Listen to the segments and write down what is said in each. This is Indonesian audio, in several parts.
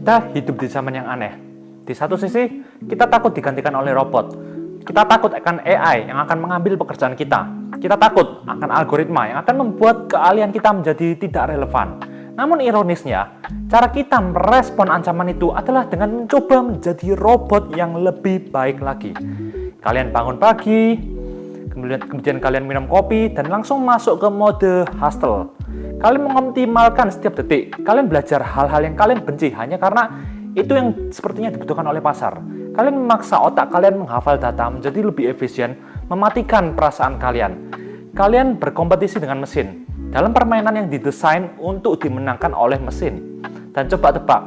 Kita hidup di zaman yang aneh. Di satu sisi, kita takut digantikan oleh robot. Kita takut akan AI yang akan mengambil pekerjaan kita. Kita takut akan algoritma yang akan membuat keahlian kita menjadi tidak relevan. Namun ironisnya, cara kita merespon ancaman itu adalah dengan mencoba menjadi robot yang lebih baik lagi. Kalian bangun pagi, kemudian kalian minum kopi, dan langsung masuk ke mode hustle. Kalian mengoptimalkan setiap detik. Kalian belajar hal-hal yang kalian benci hanya karena itu yang sepertinya dibutuhkan oleh pasar. Kalian memaksa otak kalian menghafal data menjadi lebih efisien, mematikan perasaan kalian. Kalian berkompetisi dengan mesin dalam permainan yang didesain untuk dimenangkan oleh mesin. Dan coba tebak,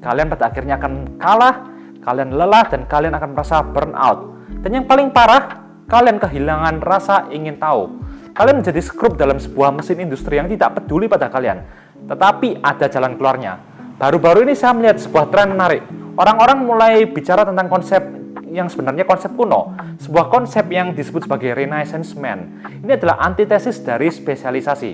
kalian pada akhirnya akan kalah, kalian lelah, dan kalian akan merasa burnout. Dan yang paling parah, kalian kehilangan rasa ingin tahu. Kalian menjadi skrup dalam sebuah mesin industri yang tidak peduli pada kalian. Tetapi ada jalan keluarnya. Baru-baru ini saya melihat sebuah tren menarik. Orang-orang mulai bicara tentang konsep yang sebenarnya konsep kuno. Sebuah konsep yang disebut sebagai Renaissance Man. Ini adalah antitesis dari spesialisasi.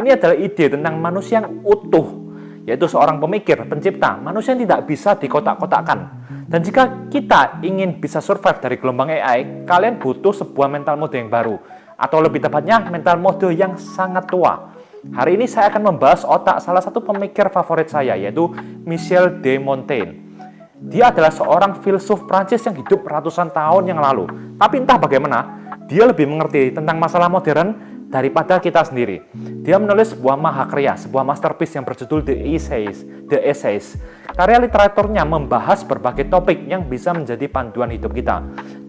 Ini adalah ide tentang manusia yang utuh, yaitu seorang pemikir, pencipta, manusia yang tidak bisa dikotak-kotakkan. Dan jika kita ingin bisa survive dari gelombang AI, kalian butuh sebuah mental mode yang baru. Atau lebih tepatnya, mental mode yang sangat tua. Hari ini saya akan membahas otak salah satu pemikir favorit saya, yaitu Michel de Montaigne. Dia adalah seorang filsuf Prancis yang hidup ratusan tahun yang lalu. Tapi entah bagaimana, dia lebih mengerti tentang masalah modern daripada kita sendiri. Dia menulis sebuah mahakarya, sebuah masterpiece yang berjudul The Essays. Karya literaturnya membahas berbagai topik yang bisa menjadi panduan hidup kita.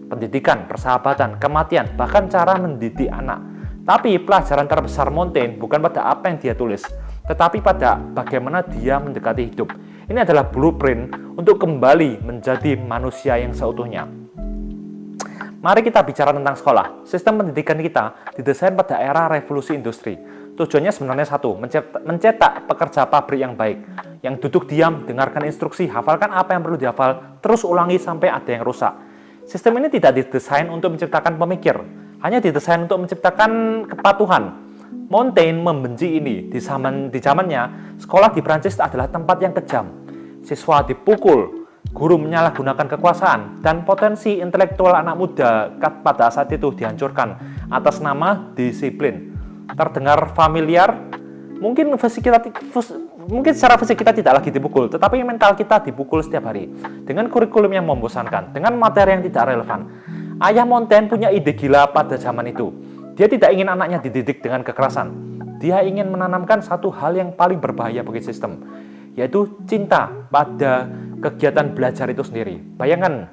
Pendidikan, persahabatan, kematian, bahkan cara mendidik anak. Tapi pelajaran terbesar Montaigne bukan pada apa yang dia tulis, tetapi pada bagaimana dia mendekati hidup. Ini adalah blueprint untuk kembali menjadi manusia yang seutuhnya. Mari kita bicara tentang sekolah. Sistem pendidikan kita didesain pada era revolusi industri. Tujuannya sebenarnya satu, mencetak pekerja pabrik yang baik, yang duduk diam, dengarkan instruksi, hafalkan apa yang perlu dihafal, terus ulangi sampai ada yang rusak. Sistem ini tidak didesain untuk menciptakan pemikir, hanya didesain untuk menciptakan kepatuhan. Montaigne membenci ini. Di zamannya, sekolah di Prancis adalah tempat yang kejam. Siswa dipukul, guru menyalahgunakan kekuasaan, dan potensi intelektual anak muda pada saat itu dihancurkan atas nama disiplin. Terdengar familiar? Mungkin secara fisik kita tidak lagi dipukul, tetapi mental kita dipukul setiap hari. Dengan kurikulum yang membosankan, dengan materi yang tidak relevan. Ayah Montaigne punya ide gila pada zaman itu. Dia tidak ingin anaknya dididik dengan kekerasan. Dia ingin menanamkan satu hal yang paling berbahaya bagi sistem, yaitu cinta pada kegiatan belajar itu sendiri. Bayangkan,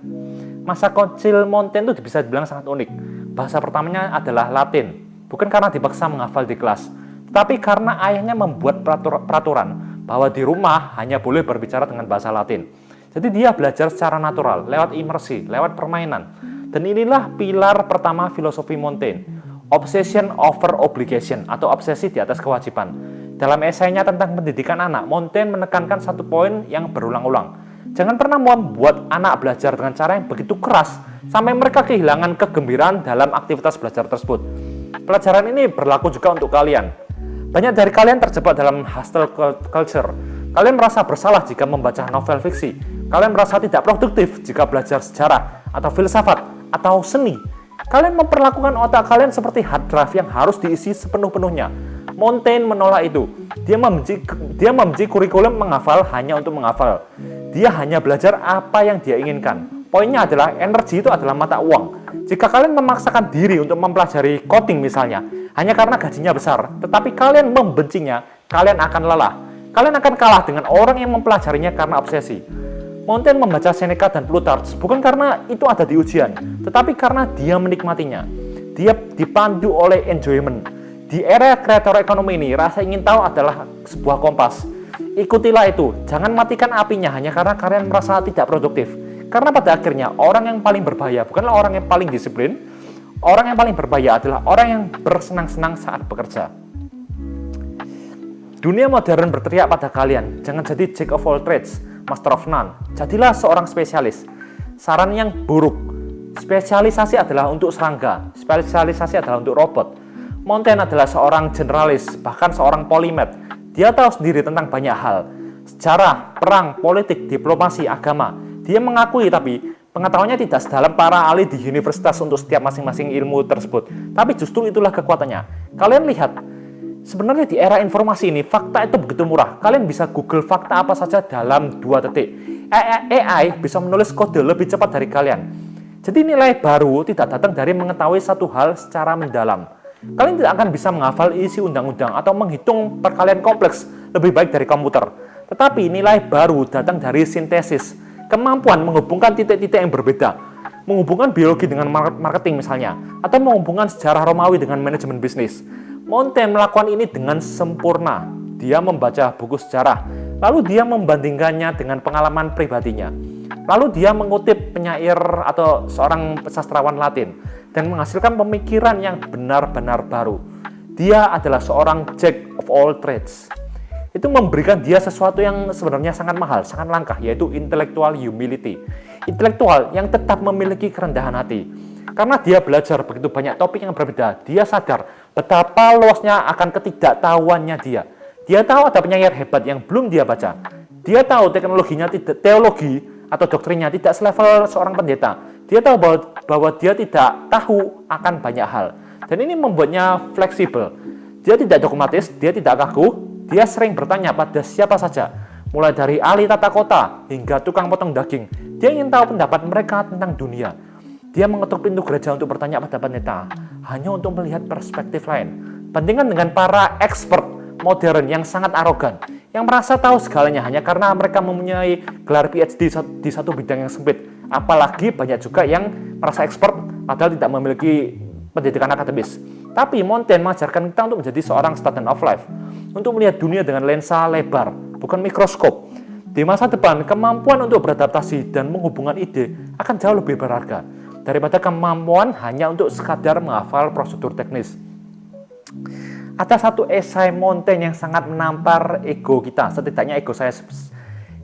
masa kecil Montaigne itu bisa dibilang sangat unik. Bahasa pertamanya adalah Latin, bukan karena dipaksa menghafal di kelas, tetapi karena ayahnya membuat peraturan bahwa di rumah hanya boleh berbicara dengan bahasa Latin. Jadi dia belajar secara natural, lewat imersi, lewat permainan. Dan inilah pilar pertama filosofi Montaigne, obsession over obligation, atau obsesi di atas kewajiban. Dalam esainya tentang pendidikan anak, Montaigne menekankan satu poin yang berulang-ulang. Jangan pernah membuat anak belajar dengan cara yang begitu keras, sampai mereka kehilangan kegembiraan dalam aktivitas belajar tersebut. Pelajaran ini berlaku juga untuk kalian. Banyak dari kalian terjebak dalam hustle culture. Kalian merasa bersalah jika membaca novel fiksi. Kalian merasa tidak produktif jika belajar sejarah, atau filsafat, atau seni. Kalian memperlakukan otak kalian seperti hard drive yang harus diisi sepenuh-penuhnya. Montaigne menolak itu. Dia membenci kurikulum menghafal hanya untuk menghafal. Dia hanya belajar apa yang dia inginkan. Poinnya adalah energi itu adalah mata uang. Jika kalian memaksakan diri untuk mempelajari coding misalnya, hanya karena gajinya besar, tetapi kalian membencinya, kalian akan lelah. Kalian akan kalah dengan orang yang mempelajarinya karena obsesi. Montaigne membaca Seneca dan Plutarch bukan karena itu ada di ujian, tetapi karena dia menikmatinya. Dia dipandu oleh enjoyment. Di era kreator ekonomi ini, rasa ingin tahu adalah sebuah kompas. Ikutilah itu, jangan matikan apinya hanya karena kalian merasa tidak produktif. Karena pada akhirnya, orang yang paling berbahaya bukanlah orang yang paling disiplin. Orang yang paling berbahaya adalah orang yang bersenang-senang saat bekerja. Dunia modern berteriak pada kalian, jangan jadi jack of all trades, master of none. Jadilah seorang spesialis. Saran yang buruk, spesialisasi adalah untuk serangga, spesialisasi adalah untuk robot. Montaigne adalah seorang generalis, bahkan seorang polimet. Dia tahu sendiri tentang banyak hal. sejarah, perang, politik, diplomasi, agama. Dia mengakui tapi pengetahuannya tidak sedalam para ahli di universitas untuk setiap masing-masing ilmu tersebut. Tapi justru itulah kekuatannya. Kalian lihat, sebenarnya di era informasi ini, fakta itu begitu murah. Kalian bisa Google fakta apa saja dalam 2 detik. AI bisa menulis kode lebih cepat dari kalian. Jadi nilai baru tidak datang dari mengetahui satu hal secara mendalam. Kalian tidak akan bisa menghafal isi undang-undang atau menghitung perkalian kompleks lebih baik dari komputer. Tetapi nilai baru datang dari sintesis, kemampuan menghubungkan titik-titik yang berbeda, menghubungkan biologi dengan marketing misalnya, atau menghubungkan sejarah Romawi dengan manajemen bisnis. Montaigne melakukan ini dengan sempurna. Dia membaca buku sejarah, lalu dia membandingkannya dengan pengalaman pribadinya. Lalu dia mengutip penyair atau seorang sastrawan Latin dan menghasilkan pemikiran yang benar-benar baru. Dia adalah seorang jack of all trades. Itu memberikan dia sesuatu yang sebenarnya sangat mahal, sangat langka, yaitu intellectual humility. Intelektual yang tetap memiliki kerendahan hati. Karena dia belajar begitu banyak topik yang berbeda, dia sadar betapa luasnya akan ketidaktahuannya dia. Dia tahu ada penyair hebat yang belum dia baca. Dia tahu teknologinya, teologi atau doktrinnya tidak selevel seorang pendeta. Dia tahu bahwa dia tidak tahu akan banyak hal. Dan ini membuatnya fleksibel. Dia tidak dogmatis, dia tidak kaku. Dia sering bertanya pada siapa saja, mulai dari ahli tata kota hingga tukang potong daging. Dia ingin tahu pendapat mereka tentang dunia. Dia mengetuk pintu gereja untuk bertanya pada pendeta, hanya untuk melihat perspektif lain. Bandingkan dengan para expert modern yang sangat arogan, yang merasa tahu segalanya hanya karena mereka mempunyai gelar PhD di satu bidang yang sempit. Apalagi banyak juga yang merasa expert padahal tidak memiliki pendidikan akademis. Tapi Montaigne mengajarkan kita untuk menjadi seorang student of life, untuk melihat dunia dengan lensa lebar, bukan mikroskop. Di masa depan, kemampuan untuk beradaptasi dan menghubungkan ide akan jauh lebih berharga daripada kemampuan hanya untuk sekadar menghafal prosedur teknis. Ada satu esai Montaigne yang sangat menampar ego kita, setidaknya ego saya,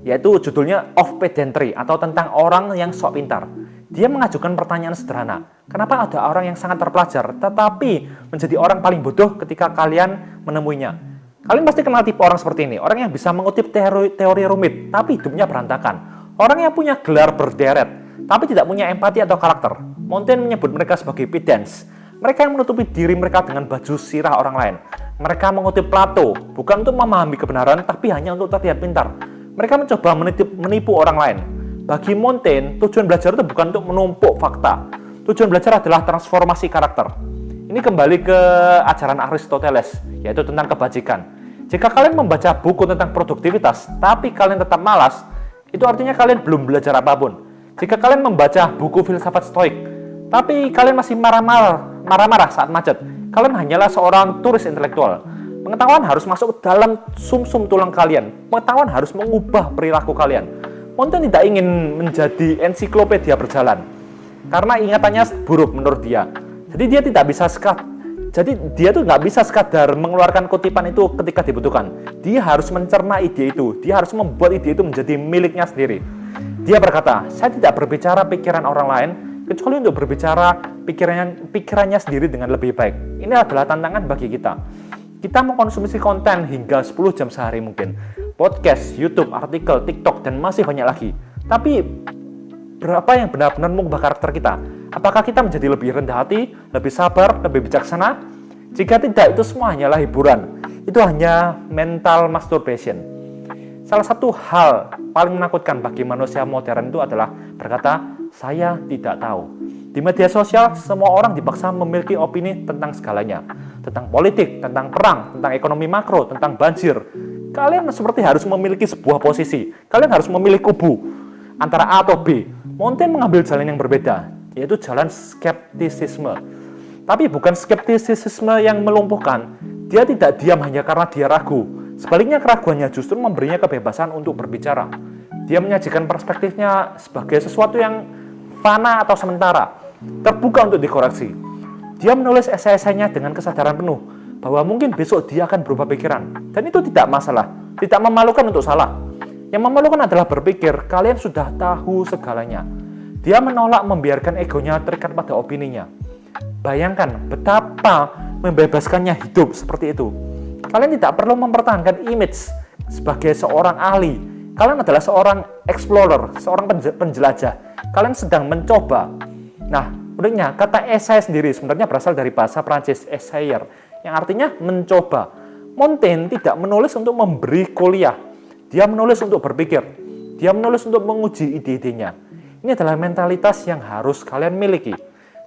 yaitu judulnya Of Pedantry, atau tentang orang yang sok pintar. Dia mengajukan pertanyaan sederhana, kenapa ada orang yang sangat terpelajar tetapi menjadi orang paling bodoh ketika kalian menemuinya? Kalian pasti kenal tipe orang seperti ini, orang yang bisa mengutip teori rumit tapi hidupnya berantakan, orang yang punya gelar berderet tapi tidak punya empati atau karakter. Montaigne menyebut mereka sebagai pedants. Mereka yang menutupi diri mereka dengan baju sirah orang lain. Mereka mengutip Plato, bukan untuk memahami kebenaran, tapi hanya untuk terlihat pintar. Mereka mencoba menipu orang lain. Bagi Montaigne, tujuan belajar itu bukan untuk menumpuk fakta. Tujuan belajar adalah transformasi karakter. Ini kembali ke ajaran Aristoteles, yaitu tentang kebajikan. Jika kalian membaca buku tentang produktivitas, tapi kalian tetap malas, itu artinya kalian belum belajar apapun. Jika kalian membaca buku filsafat stoik, tapi kalian masih marah-marah saat macet, kalian hanyalah seorang turis intelektual. Pengetahuan harus masuk ke dalam sumsum tulang kalian. Pengetahuan harus mengubah perilaku kalian. Montaigne tidak ingin menjadi ensiklopedia berjalan, karena ingatannya buruk menurut dia. Jadi dia tuh nggak bisa sekadar mengeluarkan kutipan itu ketika dibutuhkan. Dia harus mencerna ide itu. Dia harus membuat ide itu menjadi miliknya sendiri. Dia berkata, saya tidak berbicara pikiran orang lain, kecuali untuk berbicara pikirannya sendiri dengan lebih baik. Ini adalah tantangan bagi kita. Kita mengkonsumsi konten hingga 10 jam sehari mungkin. Podcast, YouTube, artikel, TikTok, dan masih banyak lagi. Tapi, berapa yang benar-benar mengubah karakter kita? Apakah kita menjadi lebih rendah hati, lebih sabar, lebih bijaksana? Jika tidak, itu semua hanyalah hiburan. Itu hanya mental masturbation. Salah satu hal paling menakutkan bagi manusia modern itu adalah berkata, saya tidak tahu. Di media sosial, semua orang dipaksa memiliki opini tentang segalanya. Tentang politik, tentang perang, tentang ekonomi makro, tentang banjir. Kalian seperti harus memiliki sebuah posisi. Kalian harus memilih kubu antara A atau B. Montaigne mengambil jalan yang berbeda, yaitu jalan skeptisisme. Tapi bukan skeptisisme yang melumpuhkan. Dia tidak diam hanya karena dia ragu. Sebaliknya, keraguannya justru memberinya kebebasan untuk berbicara. Dia menyajikan perspektifnya sebagai sesuatu yang fana atau sementara, terbuka untuk dikoreksi. Dia menulis esai-esainya dengan kesadaran penuh bahwa mungkin besok dia akan berubah pikiran. Dan itu tidak masalah, tidak memalukan untuk salah. Yang memalukan adalah berpikir kalian sudah tahu segalanya. Dia menolak membiarkan egonya terikat pada opininya. Bayangkan betapa membebaskannya hidup seperti itu. Kalian tidak perlu mempertahankan image. sebagai seorang ahli. Kalian adalah seorang explorer, seorang penjelajah. Kalian sedang mencoba. Nah, uniknya kata essay sendiri sebenarnya berasal dari bahasa Prancis essayer, yang artinya mencoba. Montaigne tidak menulis untuk memberi kuliah. Dia menulis untuk berpikir. Dia menulis untuk menguji ide-idenya. Ini adalah mentalitas yang harus kalian miliki.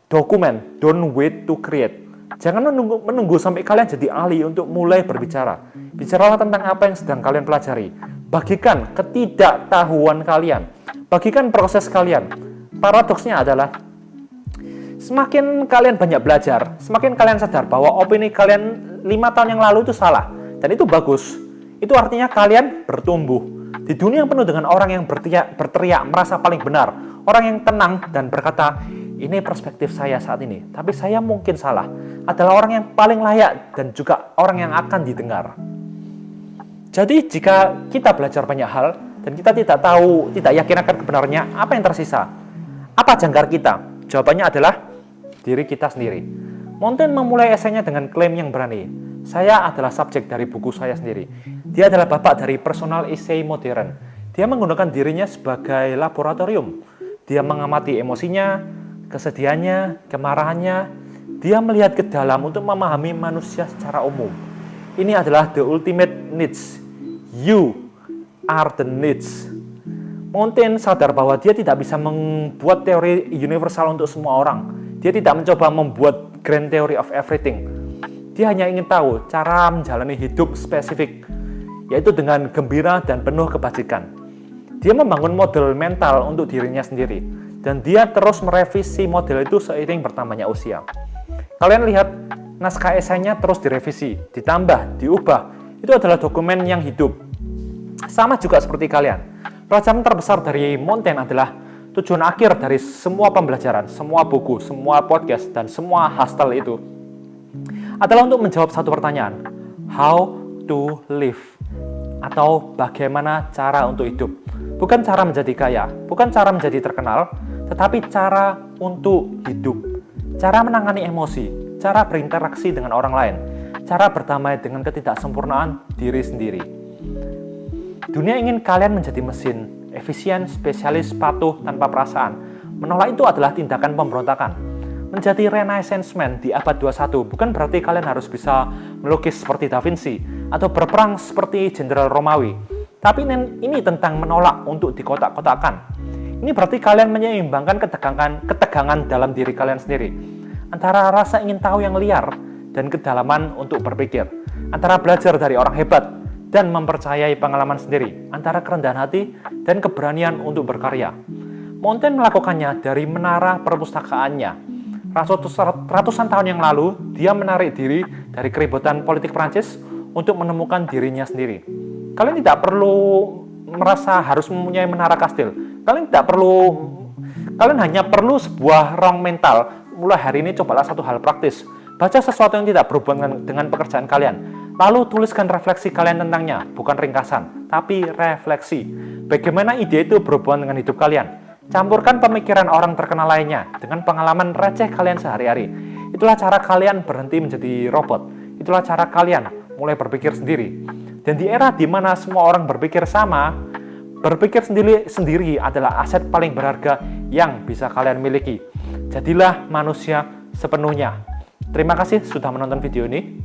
Dokumen, don't wait to create. Jangan menunggu sampai kalian jadi ahli untuk mulai berbicara. Bicaralah tentang apa yang sedang kalian pelajari. Bagikan ketidaktahuan kalian. Bagikan proses kalian. Paradoksnya adalah, semakin kalian banyak belajar, semakin kalian sadar bahwa opini kalian 5 tahun yang lalu itu salah. Dan itu bagus. Itu artinya kalian bertumbuh. Di dunia yang penuh dengan orang yang berteriak merasa paling benar. Orang yang tenang dan berkata, ini perspektif saya saat ini, tapi saya mungkin salah. Adalah orang yang paling layak dan juga orang yang akan didengar. Jadi jika kita belajar banyak hal dan kita tidak yakin akan kebenarannya, apa yang tersisa? Apa jangkar kita? Jawabannya adalah diri kita sendiri. Montaigne memulai esainya dengan klaim yang berani. Saya adalah subjek dari buku saya sendiri. Dia adalah bapak dari personal essay modern. Dia menggunakan dirinya sebagai laboratorium. Dia mengamati emosinya, kesedihannya, kemarahannya. Dia melihat ke dalam untuk memahami manusia secara umum. Ini adalah the ultimate needs. You are the needs. Montaigne sadar bahwa dia tidak bisa membuat teori universal untuk semua orang. Dia tidak mencoba membuat grand theory of everything. Dia hanya ingin tahu cara menjalani hidup spesifik, yaitu dengan gembira dan penuh kebajikan. Dia membangun model mental untuk dirinya sendiri, dan dia terus merevisi model itu seiring bertambahnya usia. Kalian lihat, naskah esainya terus direvisi, ditambah, diubah. Itu adalah dokumen yang hidup. Sama juga seperti kalian. Pelajaran terbesar dari Montaigne adalah tujuan akhir dari semua pembelajaran, semua buku, semua podcast, dan semua hustle itu adalah untuk menjawab satu pertanyaan. How to live? Atau bagaimana cara untuk hidup? Bukan cara menjadi kaya, bukan cara menjadi terkenal, tetapi cara untuk hidup. Cara menangani emosi, cara berinteraksi dengan orang lain, cara berdamai dengan ketidaksempurnaan diri sendiri. Dunia ingin kalian menjadi mesin, efisien, spesialis, patuh, tanpa perasaan. Menolak itu adalah tindakan pemberontakan. Menjadi Renaissance man di abad 21 bukan berarti kalian harus bisa melukis seperti Da Vinci atau berperang seperti Jenderal Romawi. Tapi ini tentang menolak untuk dikotak-kotakkan. Ini berarti kalian menyeimbangkan ketegangan dalam diri kalian sendiri. Antara rasa ingin tahu yang liar dan kedalaman untuk berpikir. Antara belajar dari orang hebat dan mempercayai pengalaman sendiri. Antara kerendahan hati dan keberanian untuk berkarya. Montaigne melakukannya dari menara perpustakaannya. Ratusan tahun yang lalu, dia menarik diri dari keributan politik Prancis untuk menemukan dirinya sendiri. Kalian tidak perlu merasa harus mempunyai menara kastil. Kalian hanya perlu sebuah ruang mental. Mulai hari ini cobalah satu hal praktis. Baca sesuatu yang tidak berhubungan dengan pekerjaan kalian. Lalu tuliskan refleksi kalian tentangnya, bukan ringkasan, tapi refleksi. Bagaimana ide itu berhubungan dengan hidup kalian? Campurkan pemikiran orang terkenal lainnya dengan pengalaman receh kalian sehari-hari. Itulah cara kalian berhenti menjadi robot. Itulah cara kalian mulai berpikir sendiri. Dan di era di mana semua orang berpikir sama, berpikir sendiri adalah aset paling berharga yang bisa kalian miliki. Jadilah manusia sepenuhnya. Terima kasih sudah menonton video ini.